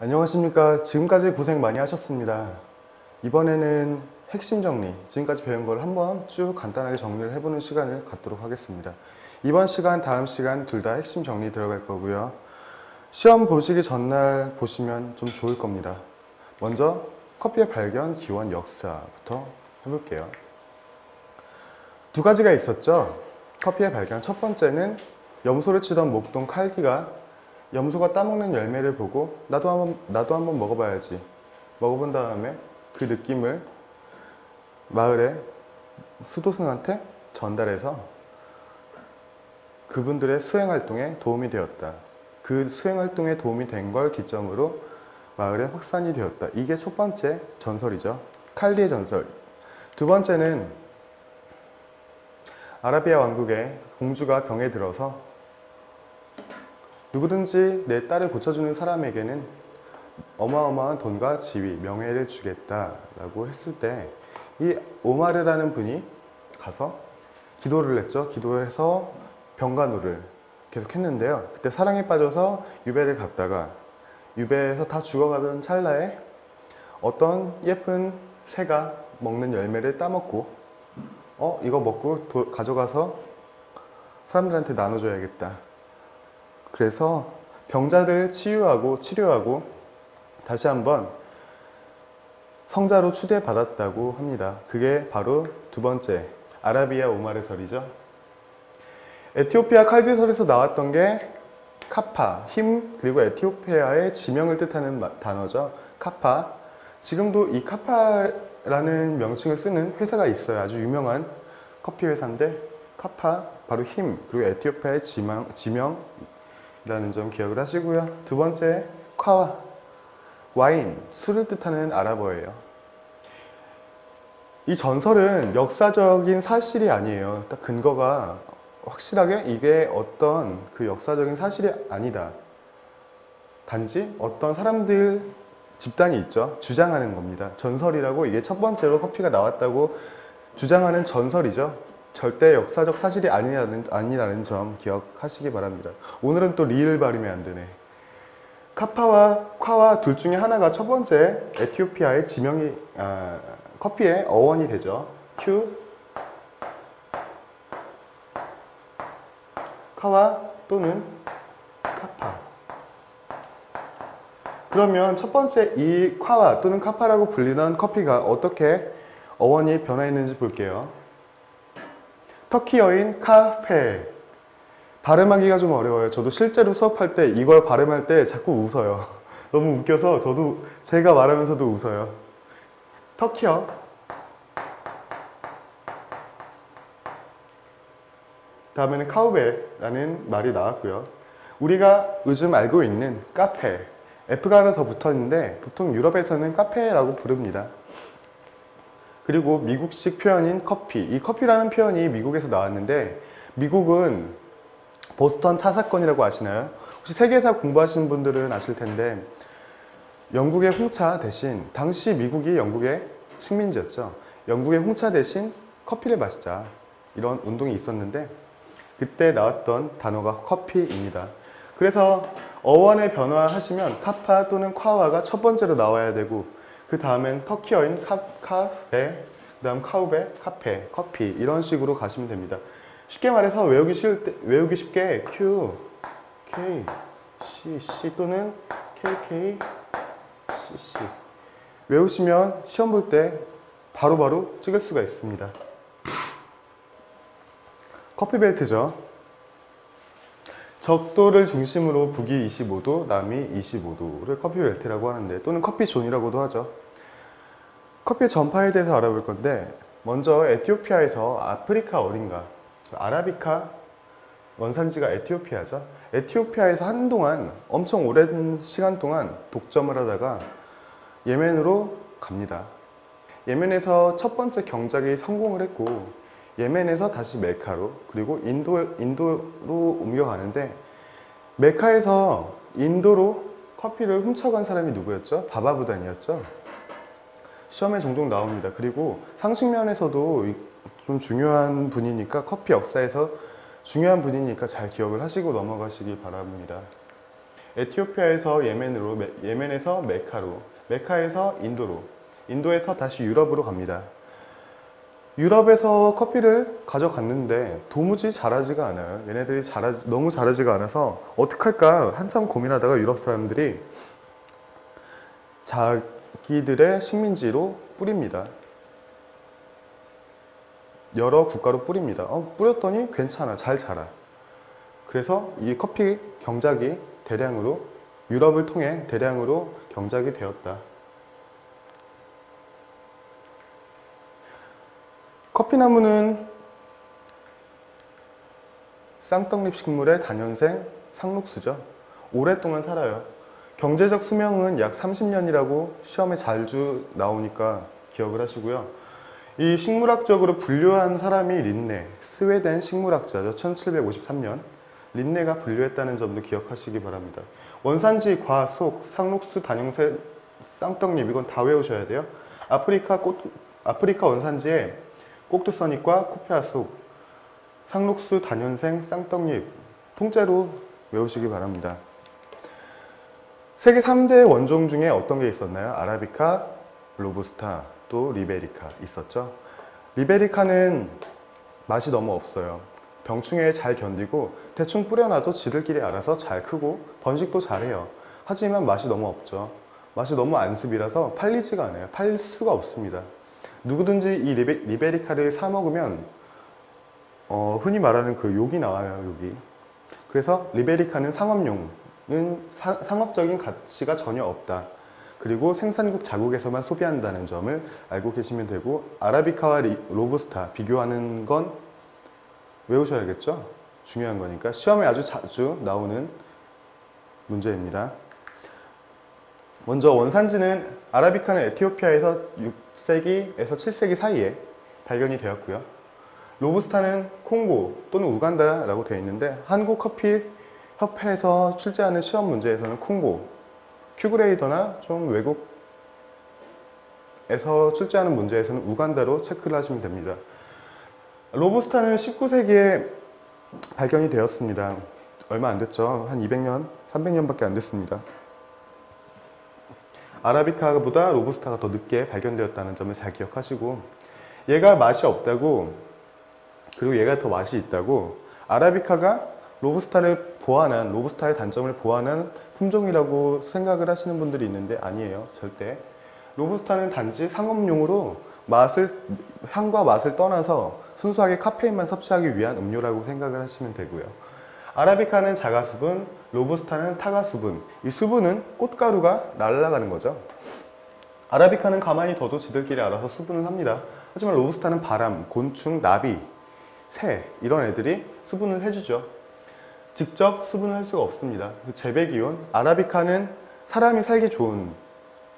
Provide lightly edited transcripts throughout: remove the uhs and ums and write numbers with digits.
안녕하십니까. 지금까지 고생 많이 하셨습니다. 이번에는 핵심 정리, 지금까지 배운 걸 한번 쭉 간단하게 정리를 해보는 시간을 갖도록 하겠습니다. 이번 시간, 다음 시간 둘 다 핵심 정리 들어갈 거고요. 시험 보시기 전날 보시면 좀 좋을 겁니다. 먼저 커피의 발견, 기원, 역사부터 해볼게요. 두 가지가 있었죠. 커피의 발견. 첫 번째는 염소를 치던 목동 칼디가 염소가 따먹는 열매를 보고 나도 한번 먹어봐야지. 먹어본 다음에 그 느낌을 마을의 수도승한테 전달해서 그분들의 수행활동에 도움이 되었다. 그 수행활동에 도움이 된 걸 기점으로 마을에 확산이 되었다. 이게 첫 번째 전설이죠. 칼디의 전설. 두 번째는 아라비아 왕국의 공주가 병에 들어서 누구든지 내 딸을 고쳐주는 사람에게는 어마어마한 돈과 지위, 명예를 주겠다라고 했을 때 이 오마르라는 분이 가서 기도를 했죠. 기도해서 병간호를 계속 했는데요. 그때 사랑에 빠져서 유배를 갔다가 유배에서 다 죽어가던 찰나에 어떤 예쁜 새가 먹는 열매를 따먹고 이거 먹고 가져가서 사람들한테 나눠줘야겠다. 그래서 병자를 치료하고 다시 한번 성자로 추대받았다고 합니다. 그게 바로 두 번째 아라비아 오마르설이죠. 에티오피아 칼디설에서 나왔던 게 카파, 힘, 그리고 에티오피아의 지명을 뜻하는 단어죠. 카파. 지금도 이 카파라는 명칭을 쓰는 회사가 있어요. 아주 유명한 커피 회사인데 카파, 바로 힘, 그리고 에티오피아의 지명이라는 점 기억을 하시고요. 두 번째 카와, 와인, 술을 뜻하는 아랍어예요. 이 전설은 역사적인 사실이 아니에요. 딱 근거가 확실하게 이게 어떤 그 역사적인 사실이 아니다. 단지 어떤 사람들 집단이 있죠. 주장하는 겁니다. 전설이라고 이게 첫 번째로 커피가 나왔다고 주장하는 전설이죠. 절대 역사적 사실이 아니라는 점 기억하시기 바랍니다. 오늘은 또 리을 발음이 안 되네. 카파와 콰와 둘 중에 하나가 첫 번째 에티오피아의 커피의 어원이 되죠. 큐, 카와 또는 카파. 그러면 첫 번째 이 콰와 또는 카파라고 불리던 커피가 어떻게 어원이 변화했는지 볼게요. 터키어인 카페. 발음하기가 좀 어려워요. 저도 실제로 수업할 때 이걸 발음할 때 자꾸 웃어요. 너무 웃겨서 저도 제가 말하면서도 웃어요. 터키어. 다음에는 카우베라는 말이 나왔고요. 우리가 요즘 알고 있는 카페. F가 하나 더 붙어 있는데 보통 유럽에서는 카페라고 부릅니다. 그리고 미국식 표현인 커피. 이 커피라는 표현이 미국에서 나왔는데 미국은 보스턴 차 사건이라고 아시나요? 혹시 세계사 공부하시는 분들은 아실 텐데 영국의 홍차 대신 당시 미국이 영국의 식민지였죠. 영국의 홍차 대신 커피를 마시자 이런 운동이 있었는데 그때 나왔던 단어가 커피입니다. 그래서 어원의 변화하시면 카파 또는 콰와가 첫 번째로 나와야 되고 그 다음엔 터키어인 카페, 그 다음 카우베, 카페, 커피 이런 식으로 가시면 됩니다. 쉽게 말해서 외우기 쉽게 Q, K, C, C 또는 KK, CC 외우시면 시험 볼 때 바로바로 찍을 수가 있습니다. 커피 벨트죠. 적도를 중심으로 북위 25도, 남위 25도를 커피 벨트라고 하는데 또는 커피 존이라고도 하죠. 커피의 전파에 대해서 알아볼 건데 먼저 에티오피아에서 아프리카 어딘가 아라비카 원산지가 에티오피아죠. 에티오피아에서 한동안 엄청 오랜 시간 동안 독점을 하다가 예멘으로 갑니다. 예멘에서 첫 번째 경작이 성공을 했고 예멘에서 다시 메카로 그리고 인도로 옮겨가는데 메카에서 인도로 커피를 훔쳐간 사람이 누구였죠? 바바부단이었죠. 시험에 종종 나옵니다. 그리고 상식면에서도 좀 중요한 분이니까 커피 역사에서 중요한 분이니까 잘 기억을 하시고 넘어가시기 바랍니다. 에티오피아에서 예멘으로, 예멘에서 메카로, 메카에서 인도로, 인도에서 다시 유럽으로 갑니다. 유럽에서 커피를 가져갔는데 도무지 잘하지가 않아요. 얘네들이 너무 잘하지가 않아서 어떡할까 한참 고민하다가 유럽 사람들이 자기들의 식민지로 뿌립니다. 여러 국가로 뿌립니다. 뿌렸더니 괜찮아, 잘 자라. 그래서 이 커피 경작이 대량으로 유럽을 통해 대량으로 경작이 되었다. 커피나무는 쌍떡잎 식물의 다년생 상록수죠. 오랫동안 살아요. 경제적 수명은 약 30년이라고 시험에 자주 나오니까 기억을 하시고요. 이 식물학적으로 분류한 사람이 린네, 스웨덴 식물학자죠. 1753년 린네가 분류했다는 점도 기억하시기 바랍니다. 원산지, 과, 속, 상록수, 단용색, 쌍떡잎 이건 다 외우셔야 돼요. 아프리카 원산지에 꼭두서잎과 코페아 속, 상록수, 단연생, 쌍떡잎 통째로 외우시기 바랍니다. 세계 3대 원종 중에 어떤 게 있었나요? 아라비카, 로부스타, 또 리베리카 있었죠. 리베리카는 맛이 너무 없어요. 병충해에 잘 견디고 대충 뿌려놔도 지들끼리 알아서 잘 크고 번식도 잘해요. 하지만 맛이 너무 없죠. 맛이 너무 안습이라서 팔리지가 않아요. 팔 수가 없습니다. 누구든지 이 리베리카를 사 먹으면 흔히 말하는 그 욕이 나와요. 욕이. 그래서 리베리카는 상업적인 가치가 전혀 없다. 그리고 생산국 자국에서만 소비한다는 점을 알고 계시면 되고, 아라비카와 로부스타 비교하는 건 외우셔야겠죠? 중요한 거니까. 시험에 아주 자주 나오는 문제입니다. 먼저 원산지는 아라비카는 에티오피아에서 6세기에서 7세기 사이에 발견이 되었고요. 로부스타는 콩고 또는 우간다라고 되어 있는데, 한국커피협회에서 출제하는 시험 문제에서는 콩고, 큐그레이더나 좀 외국에서 출제하는 문제에서는 우간다로 체크를 하시면 됩니다. 로부스타는 19세기에 발견이 되었습니다. 얼마 안 됐죠. 한 200년, 300년밖에 안 됐습니다. 아라비카보다 로부스타가 더 늦게 발견되었다는 점을 잘 기억하시고, 얘가 맛이 없다고, 그리고 얘가 더 맛이 있다고, 아라비카가 로부스타의 단점을 보완한 품종이라고 생각을 하시는 분들이 있는데 아니에요. 절대. 로부스타는 단지 상업용으로 향과 맛을 떠나서 순수하게 카페인만 섭취하기 위한 음료라고 생각을 하시면 되고요. 아라비카는 자가수분, 로부스타는 타가수분. 이 수분은 꽃가루가 날아가는 거죠. 아라비카는 가만히 둬도 지들끼리 알아서 수분을 합니다. 하지만 로부스타는 바람, 곤충, 나비, 새 이런 애들이 수분을 해주죠. 직접 수분을 할 수가 없습니다. 재배기온, 아라비카는 사람이 살기 좋은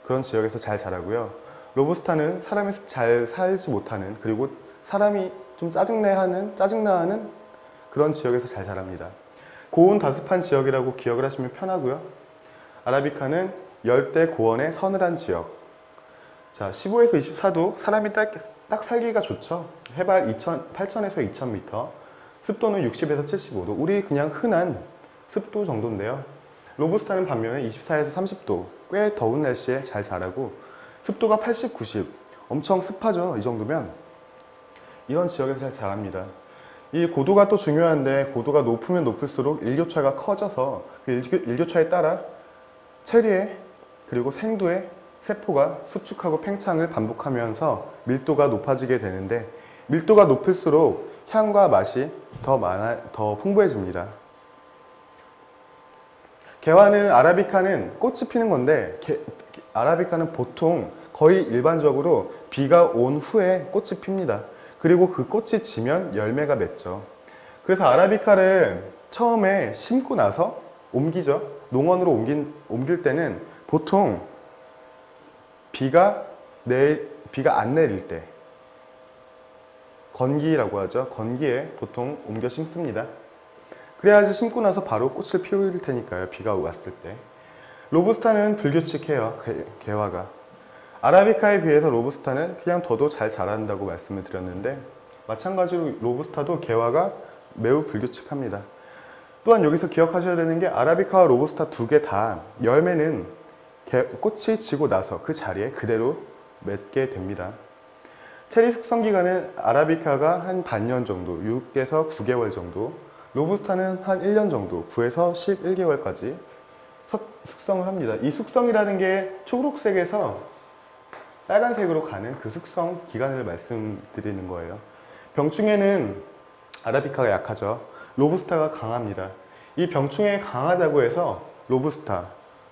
그런 지역에서 잘 자라고요. 로부스타는 사람이 잘 살지 못하는, 그리고 사람이 좀 짜증나하는 그런 지역에서 잘 자랍니다. 고온 다습한 지역이라고 기억을 하시면 편하고요. 아라비카는 열대 고원의 서늘한 지역. 자, 15에서 24도, 사람이 딱 살기가 좋죠. 해발 8,000에서 2,000m, 습도는 60에서 75도, 우리 그냥 흔한 습도 정도인데요. 로부스타는 반면에 24에서 30도, 꽤 더운 날씨에 잘 자라고, 습도가 80, 90, 엄청 습하죠. 이 정도면 이런 지역에서 잘 자랍니다. 이 고도가 또 중요한데, 고도가 높으면 높을수록 일교차가 커져서 그 일교차에 따라 체리에 그리고 생두의 세포가 수축하고 팽창을 반복하면서 밀도가 높아지게 되는데, 밀도가 높을수록 향과 맛이 더 풍부해집니다. 개화는, 아라비카는 꽃이 피는 건데, 아라비카는 보통 거의 일반적으로 비가 온 후에 꽃이 핍니다. 그리고 그 꽃이 지면 열매가 맺죠. 그래서 아라비카를 처음에 심고 나서 옮기죠. 농원으로 옮길 때는 보통 비가 안 내릴 때, 건기라고 하죠. 건기에 보통 옮겨 심습니다. 그래야지 심고 나서 바로 꽃을 피울 테니까요. 비가 왔을 때. 로부스타는 불규칙해요. 개화가. 아라비카에 비해서 로부스타는 그냥 둬도 잘 자란다고 말씀을 드렸는데, 마찬가지로 로부스타도 개화가 매우 불규칙합니다. 또한 여기서 기억하셔야 되는 게 아라비카와 로부스타 두 개 다 열매는 꽃이 지고 나서 그 자리에 그대로 맺게 됩니다. 체리 숙성 기간은 아라비카가 한 반년 정도, 6에서 9개월 정도, 로부스타는 한 1년 정도, 9에서 11개월까지 숙성을 합니다. 이 숙성이라는 게 초록색에서 빨간색으로 가는 그 숙성 기간을 말씀드리는 거예요. 병충해는 아라비카가 약하죠. 로부스타가 강합니다. 이 병충해에 강하다고 해서 로부스타,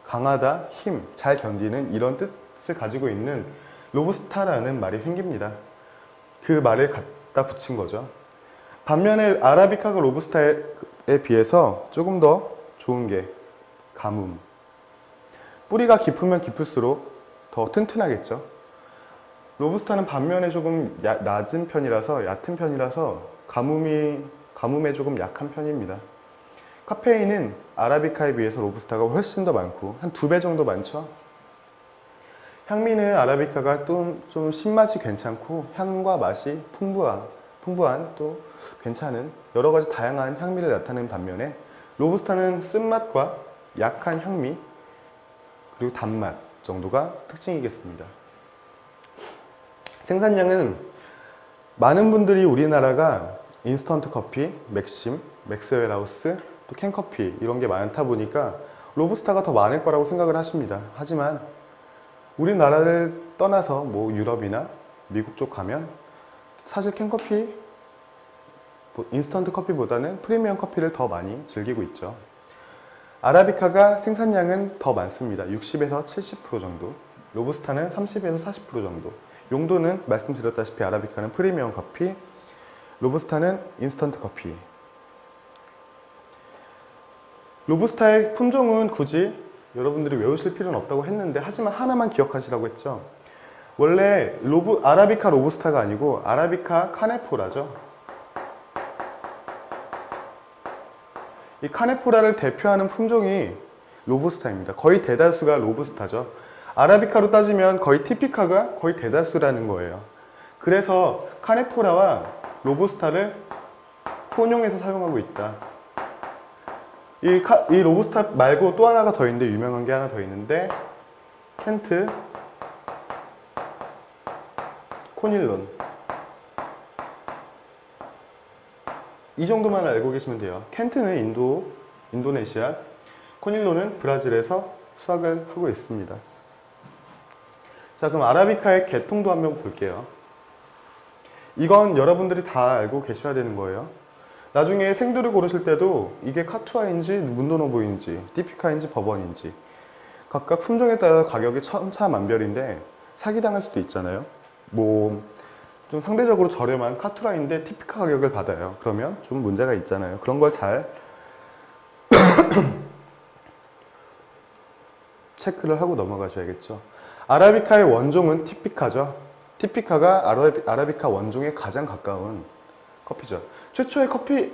강하다, 힘, 잘 견디는 이런 뜻을 가지고 있는 로부스타라는 말이 생깁니다. 그 말을 갖다 붙인 거죠. 반면에 아라비카가 로부스타에 비해서 조금 더 좋은 게 가뭄. 뿌리가 깊으면 깊을수록 더 튼튼하겠죠. 로부스타는 반면에 조금 낮은 편이라서, 얕은 편이라서 가뭄에 조금 약한 편입니다. 카페인은 아라비카에 비해서 로부스타가 훨씬 더 많고 한 2배 정도 많죠. 향미는 아라비카가 또 좀 신맛이 괜찮고 향과 맛이 풍부한 또 괜찮은 여러 가지 다양한 향미를 나타내는 반면에 로부스타는 쓴맛과 약한 향미 그리고 단맛 정도가 특징이겠습니다. 생산량은 많은 분들이 우리나라가 인스턴트 커피, 맥심, 맥스웰하우스, 또 캔커피 이런 게 많다 보니까 로부스타가 더 많을 거라고 생각을 하십니다. 하지만 우리나라를 떠나서 뭐 유럽이나 미국 쪽 가면 사실 캔커피, 인스턴트 커피보다는 프리미엄 커피를 더 많이 즐기고 있죠. 아라비카가 생산량은 더 많습니다. 60에서 70% 정도, 로부스타는 30에서 40% 정도. 용도는 말씀드렸다시피 아라비카는 프리미엄 커피, 로부스타는 인스턴트 커피. 로부스타의 품종은 굳이 여러분들이 외우실 필요는 없다고 했는데 하지만 하나만 기억하시라고 했죠. 원래 아라비카 로부스타가 아니고 아라비카 카네포라죠. 이 카네포라를 대표하는 품종이 로부스타입니다. 거의 대다수가 로부스타죠. 아라비카로 따지면 거의 티피카가 거의 대다수라는 거예요. 그래서 카네포라와 로부스타를 혼용해서 사용하고 있다. 이 로부스타 말고 또 하나가 더 있는데, 유명한 게 하나 더 있는데, 켄트 코닐론. 이 정도만 알고 계시면 돼요. 켄트는 인도네시아, 코닐론은 브라질에서 수확을 하고 있습니다. 자, 그럼 아라비카의 계통도 한번 볼게요. 이건 여러분들이 다 알고 계셔야 되는 거예요. 나중에 생두를 고르실 때도 이게 카투아인지 문도노보인지 티피카인지 버번인지 각각 품종에 따라 가격이 천차만별인데 사기당할 수도 있잖아요. 뭐 좀 상대적으로 저렴한 카투라인데 티피카 가격을 받아요. 그러면 좀 문제가 있잖아요. 그런 걸 잘 체크를 하고 넘어가셔야겠죠. 아라비카의 원종은 티피카죠. 티피카가 아라비카 원종에 가장 가까운 커피죠. 최초의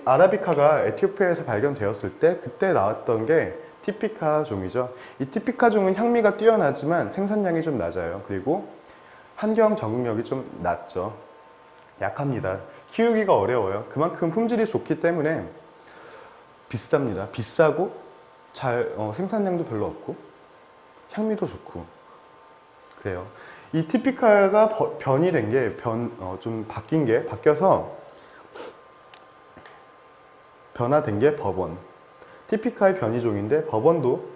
아라비카가 에티오피아에서 발견되었을 때 그때 나왔던 게 티피카 종이죠. 이 티피카 종은 향미가 뛰어나지만 생산량이 좀 낮아요. 그리고 환경 적응력이 좀 낮죠. 약합니다. 키우기가 어려워요. 그만큼 품질이 좋기 때문에 비쌉니다. 비싸고 생산량도 별로 없고 향미도 좋고 그래요. 이 티피카가 변이 된 게 좀 바뀌어서 변화된 게 버번. 티피카의 변이종인데 버번도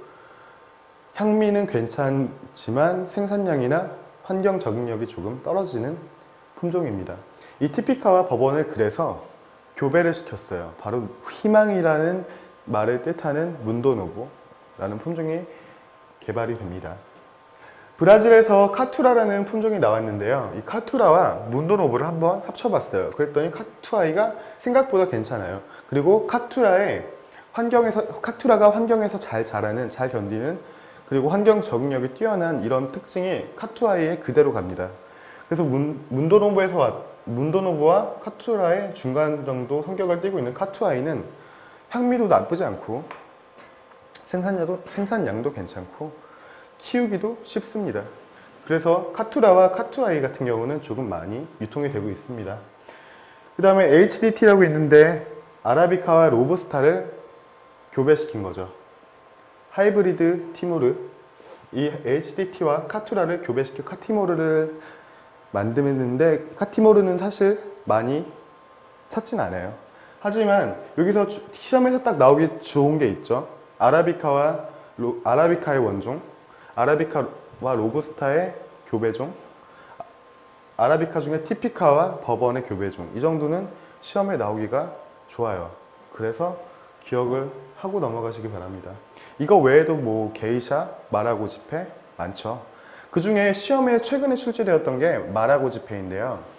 향미는 괜찮지만 생산량이나 환경 적응력이 조금 떨어지는 품종입니다. 이 티피카와 버번을 그래서 교배를 시켰어요. 바로 희망이라는 말을 뜻하는 문도노보라는 품종이 개발이 됩니다. 브라질에서 카투라라는 품종이 나왔는데요. 이 카투라와 문도노보를 한번 합쳐봤어요. 그랬더니 카투아이가 생각보다 괜찮아요. 그리고 카투라가 환경에서 잘 자라는, 잘 견디는, 그리고 환경 적응력이 뛰어난 이런 특징이 카투아이에 그대로 갑니다. 그래서 문도노보와 카투라의 중간 정도 성격을 띠고 있는 카투아이는 향미도 나쁘지 않고 생산량도 괜찮고 키우기도 쉽습니다. 그래서 카투라와 카투아이 같은 경우는 조금 많이 유통이 되고 있습니다. 그 다음에 HDT라고 있는데 아라비카와 로부스타를 교배시킨 거죠. 하이브리드 티모르, 이 HDT와 카투라를 교배시켜 카티모르를 만드는데, 카티모르는 사실 많이 찾진 않아요. 하지만 여기서 시험에서 딱 나오기 좋은 게 있죠. 아라비카의 원종, 아라비카와 로부스타의 교배종, 아라비카 중에 티피카와 버번의 교배종, 이 정도는 시험에 나오기가 좋아요. 그래서 기억을 하고 넘어가시기 바랍니다. 이거 외에도 뭐 게이샤, 마라고지페 많죠. 그 중에 시험에 최근에 출제되었던 게 마라고지페인데요.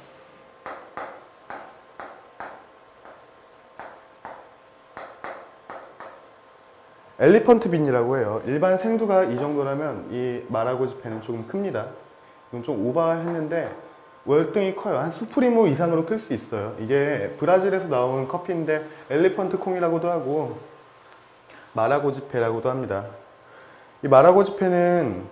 엘리펀트 빈이라고 해요. 일반 생두가 이 정도라면 이 마라고지페는 조금 큽니다. 이건 좀 오버했는데 월등히 커요. 한 수프리모 이상으로 클 수 있어요. 이게 브라질에서 나온 커피인데 엘리펀트 콩이라고도 하고 마라고지페라고도 합니다. 이 마라고지페는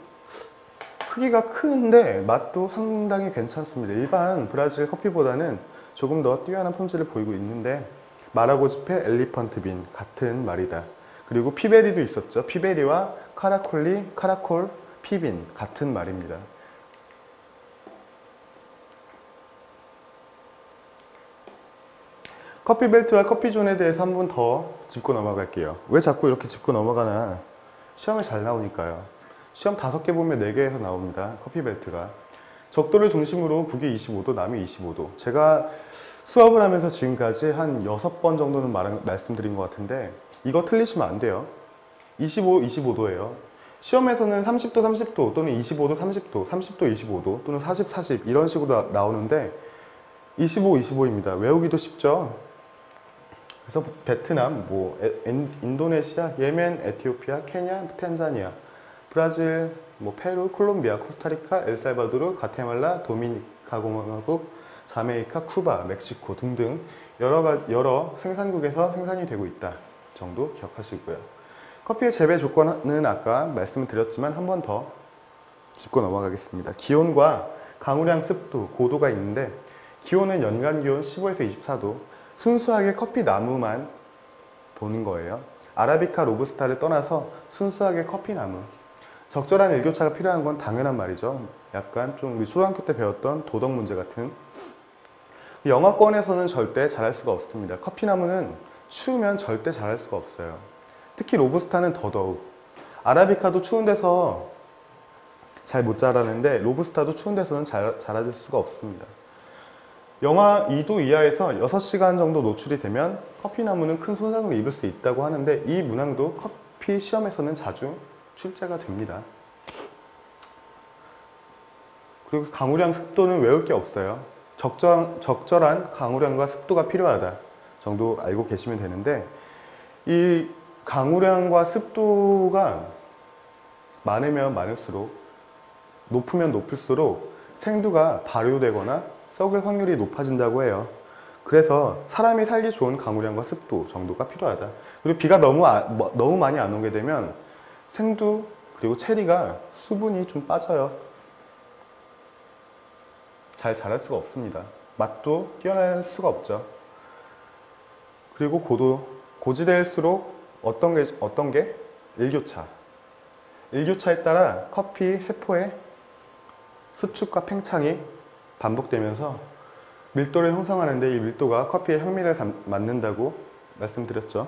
크기가 큰데 맛도 상당히 괜찮습니다. 일반 브라질 커피보다는 조금 더 뛰어난 품질을 보이고 있는데, 마라고지페, 엘리펀트 빈 같은 말이다. 그리고 피베리도 있었죠. 피베리와 카라콜, 피빈 같은 말입니다. 커피벨트와 커피존에 대해서 한 번 더 짚고 넘어갈게요. 왜 자꾸 이렇게 짚고 넘어가나? 시험에 잘 나오니까요. 시험 5개 보면 4개에서 나옵니다. 커피벨트가. 적도를 중심으로 북위 25도, 남위 25도. 제가 수업을 하면서 지금까지 한 6번 정도는 말씀드린 것 같은데 이거 틀리시면 안 돼요. 25도예요. 시험에서는 30도, 30도 또는 25도, 30도, 30도, 25도 또는 40, 40 이런 식으로 나오는데 25입니다. 외우기도 쉽죠? 그래서 베트남, 인도네시아, 예멘, 에티오피아, 케냐, 탄자니아, 브라질, 페루, 콜롬비아, 코스타리카, 엘살바도르, 과테말라, 도미니카 공화국, 자메이카, 쿠바, 멕시코 등등 여러 생산국에서 생산이 되고 있다 정도 기억하시고요. 커피의 재배 조건은 아까 말씀을 드렸지만 한 번 더 짚고 넘어가겠습니다. 기온과 강우량, 습도, 고도가 있는데, 기온은 연간 기온 15에서 24도, 순수하게 커피 나무만 보는 거예요. 아라비카, 로부스타를 떠나서 순수하게 커피 나무. 적절한 일교차가 필요한 건 당연한 말이죠. 약간 좀 우리 초등학교 때 배웠던 도덕 문제 같은. 영하권에서는 절대 자랄 수가 없습니다. 커피 나무는 추우면 절대 자랄 수가 없어요. 특히 로부스타는 더더욱. 아라비카도 추운 데서 잘 못 자라는데 로부스타도 추운 데서는 자라줄 수가 없습니다. 영하 2도 이하에서 6시간 정도 노출이 되면 커피나무는 큰 손상을 입을 수 있다고 하는데, 이 문항도 커피 시험에서는 자주 출제가 됩니다. 그리고 강우량, 습도는 외울 게 없어요. 적절한 강우량과 습도가 필요하다 정도 알고 계시면 되는데, 이 강우량과 습도가 많으면 많을수록, 높으면 높을수록 생두가 발효되거나 썩을 확률이 높아진다고 해요. 그래서 사람이 살기 좋은 강우량과 습도 정도가 필요하다. 그리고 비가 너무 많이 안 오게 되면 생두 그리고 체리가 수분이 좀 빠져요. 잘 자랄 수가 없습니다. 맛도 뛰어날 수가 없죠. 그리고 고지대일수록 어떤 게? 일교차. 일교차에 따라 커피 세포의 수축과 팽창이 반복되면서 밀도를 형성하는데, 이 밀도가 커피의 향미를 맡는다고 말씀드렸죠.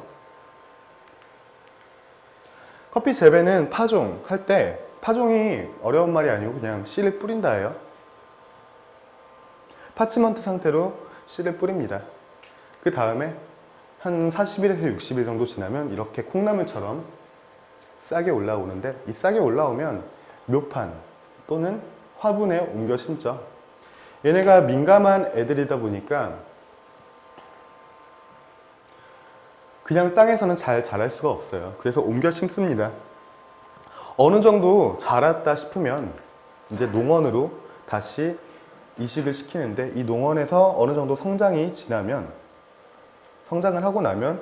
커피 재배는 파종 할 때, 파종이 어려운 말이 아니고 그냥 씨를 뿌린다예요. 파치먼트 상태로 씨를 뿌립니다. 그 다음에 한 40일에서 60일 정도 지나면 이렇게 콩나물처럼 싹이 올라오는데, 이 싹이 올라오면 묘판 또는 화분에 옮겨 심죠. 얘네가 민감한 애들이다 보니까 그냥 땅에서는 잘 자랄 수가 없어요. 그래서 옮겨 심습니다. 어느 정도 자랐다 싶으면 이제 농원으로 다시 이식을 시키는데, 이 농원에서 어느 정도 성장을 하고 나면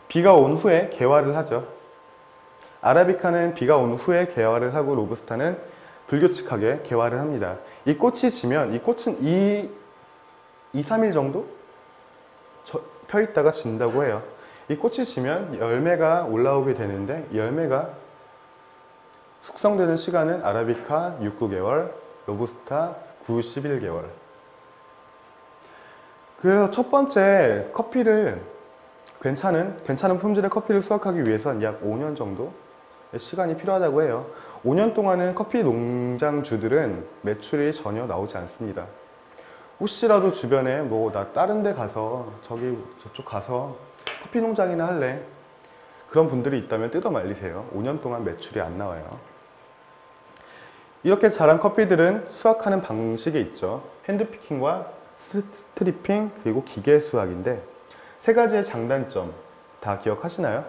비가 온 후에 개화를 하죠. 아라비카는 비가 온 후에 개화를 하고, 로부스타는 불규칙하게 개화를 합니다. 이 꽃이 지면, 이 꽃은 2, 3일 정도 펴 있다가 진다고 해요. 이 꽃이 지면 열매가 올라오게 되는데 이 열매가 숙성되는 시간은 아라비카 6, 9개월, 로부스타 9, 11개월. 그래서 첫 번째 커피를 괜찮은 품질의 커피를 수확하기 위해선 약 5년 정도의 시간이 필요하다고 해요. 5년 동안은 커피 농장주들은 매출이 전혀 나오지 않습니다. 혹시라도 주변에 뭐 나 다른 데 가서 저쪽 가서 커피 농장이나 할래, 그런 분들이 있다면 뜯어 말리세요. 5년 동안 매출이 안 나와요. 이렇게 자란 커피들은 수확하는 방식이 있죠. 핸드피킹과 스트리핑, 그리고 기계 수확인데 세 가지의 장단점 다 기억하시나요?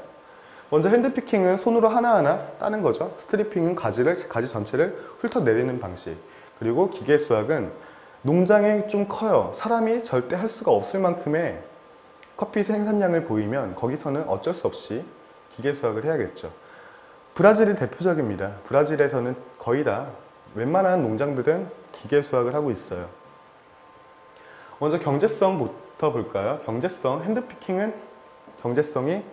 먼저 핸드피킹은 손으로 하나하나 따는 거죠. 스트리핑은 가지 전체를 훑어내리는 방식. 그리고 기계 수확은 농장이 좀 커요. 사람이 절대 할 수가 없을 만큼의 커피 생산량을 보이면 거기서는 어쩔 수 없이 기계 수확을 해야겠죠. 브라질이 대표적입니다. 브라질에서는 거의 다 웬만한 농장들은 기계 수확을 하고 있어요. 먼저 경제성부터 볼까요? 핸드피킹은 경제성이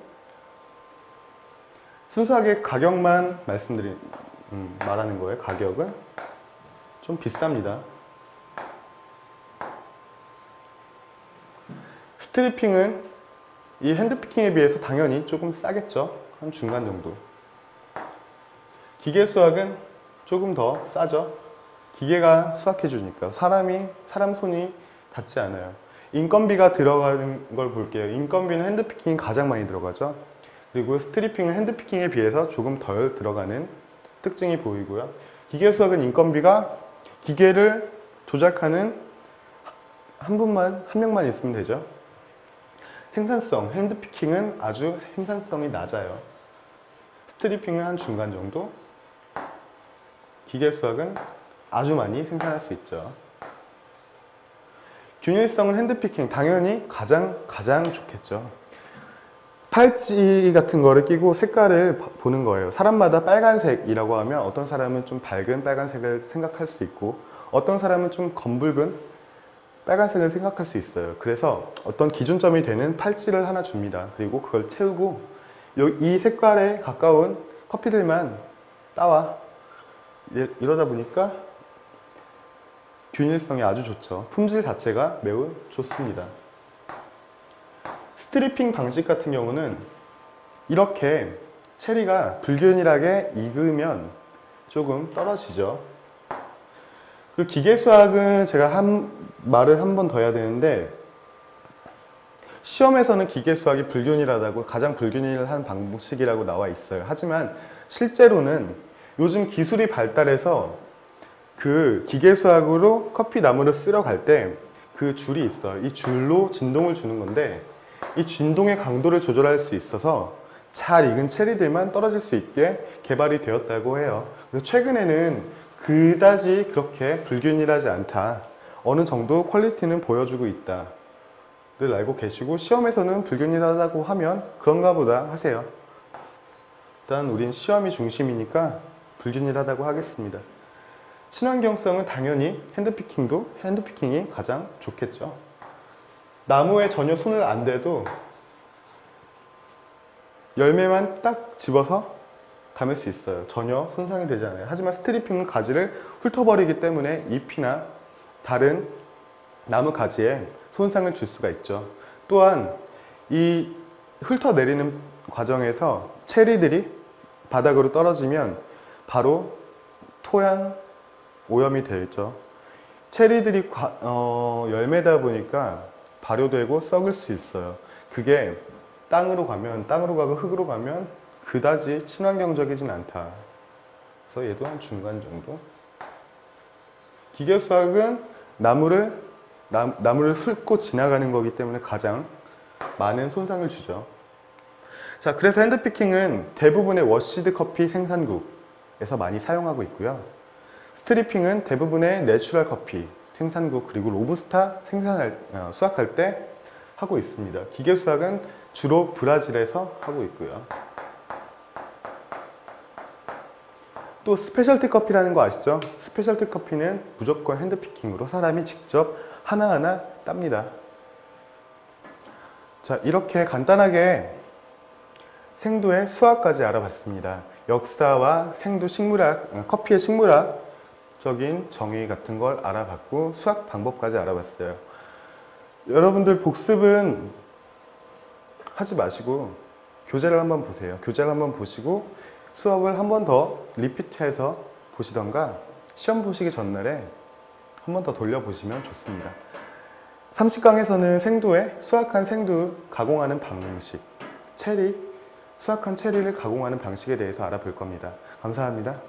순수하게 가격만 말하는 거예요. 가격은 좀 비쌉니다. 스트리핑은 이 핸드피킹에 비해서 당연히 조금 싸겠죠. 한 중간 정도. 기계 수확은 조금 더 싸죠. 기계가 수확해 주니까 사람 손이 닿지 않아요. 인건비가 들어가는 걸 볼게요. 인건비는 핸드피킹이 가장 많이 들어가죠. 그리고 스트리핑은 핸드피킹에 비해서 조금 덜 들어가는 특징이 보이고요. 기계 수확은 인건비가 기계를 조작하는 한 명만 있으면 되죠. 생산성, 핸드피킹은 아주 생산성이 낮아요. 스트리핑은 한 중간 정도, 기계 수확은 아주 많이 생산할 수 있죠. 균일성은 핸드피킹 당연히 가장 좋겠죠. 팔찌 같은 거를 끼고 색깔을 보는 거예요. 사람마다 빨간색이라고 하면 어떤 사람은 좀 밝은 빨간색을 생각할 수 있고 어떤 사람은 좀 검붉은 빨간색을 생각할 수 있어요. 그래서 어떤 기준점이 되는 팔찌를 하나 줍니다. 그리고 그걸 채우고 이 색깔에 가까운 커피들만 따와. 이러다 보니까 균일성이 아주 좋죠. 품질 자체가 매우 좋습니다. 스트리핑 방식 같은 경우는 이렇게 체리가 불균일하게 익으면 조금 떨어지죠. 그리고 기계 수확은 제가 말을 한 번 더 해야 되는데 시험에서는 기계 수확이 불균일하다고 가장 불균일한 방식이라고 나와 있어요. 하지만 실제로는 요즘 기술이 발달해서 그 기계 수확으로 커피 나무를 쓸어 갈 때 그 줄이 있어요. 이 줄로 진동을 주는 건데 이 진동의 강도를 조절할 수 있어서 잘 익은 체리들만 떨어질 수 있게 개발이 되었다고 해요. 그래서 최근에는 그다지 그렇게 불균일하지 않다. 어느 정도 퀄리티는 보여주고 있다. 를 알고 계시고 시험에서는 불균일하다고 하면 그런가 보다 하세요. 일단 우린 시험이 중심이니까 불균일하다고 하겠습니다. 친환경성은 당연히 핸드피킹이 가장 좋겠죠. 나무에 전혀 손을 안 대도 열매만 딱 집어서 담을 수 있어요. 전혀 손상이 되지 않아요. 하지만 스트리핑은 가지를 훑어버리기 때문에 잎이나 다른 나무 가지에 손상을 줄 수가 있죠. 또한 이 훑어내리는 과정에서 체리들이 바닥으로 떨어지면 바로 토양 오염이 되죠. 체리들이 열매다 보니까 발효되고 썩을 수 있어요. 그게 땅으로 가고 흙으로 가면 그다지 친환경적이진 않다. 그래서 얘도 한 중간 정도. 기계 수확은 나무를 훑고 지나가는 거기 때문에 가장 많은 손상을 주죠. 자, 그래서 핸드피킹은 대부분의 워시드 커피 생산국에서 많이 사용하고 있고요. 스트리핑은 대부분의 내추럴 커피 생산국 그리고 로부스타 수확할 때 하고 있습니다. 기계 수확은 주로 브라질에서 하고 있고요. 또 스페셜티 커피라는 거 아시죠? 스페셜티 커피는 무조건 핸드피킹으로 사람이 직접 하나하나 땁니다. 자, 이렇게 간단하게 생두의 수학까지 알아봤습니다. 역사와 생두 식물학, 커피의 식물학적인 정의 같은 걸 알아봤고 수학 방법까지 알아봤어요. 여러분들 복습은 하지 마시고 교재를 한번 보세요. 교재를 한번 보시고 수업을 한 번 더 리피트해서 보시던가 시험 보시기 전날에 한 번 더 돌려보시면 좋습니다. 30강에서는 생두에 수확한 생두 가공하는 방식, 수확한 체리를 가공하는 방식에 대해서 알아볼 겁니다. 감사합니다.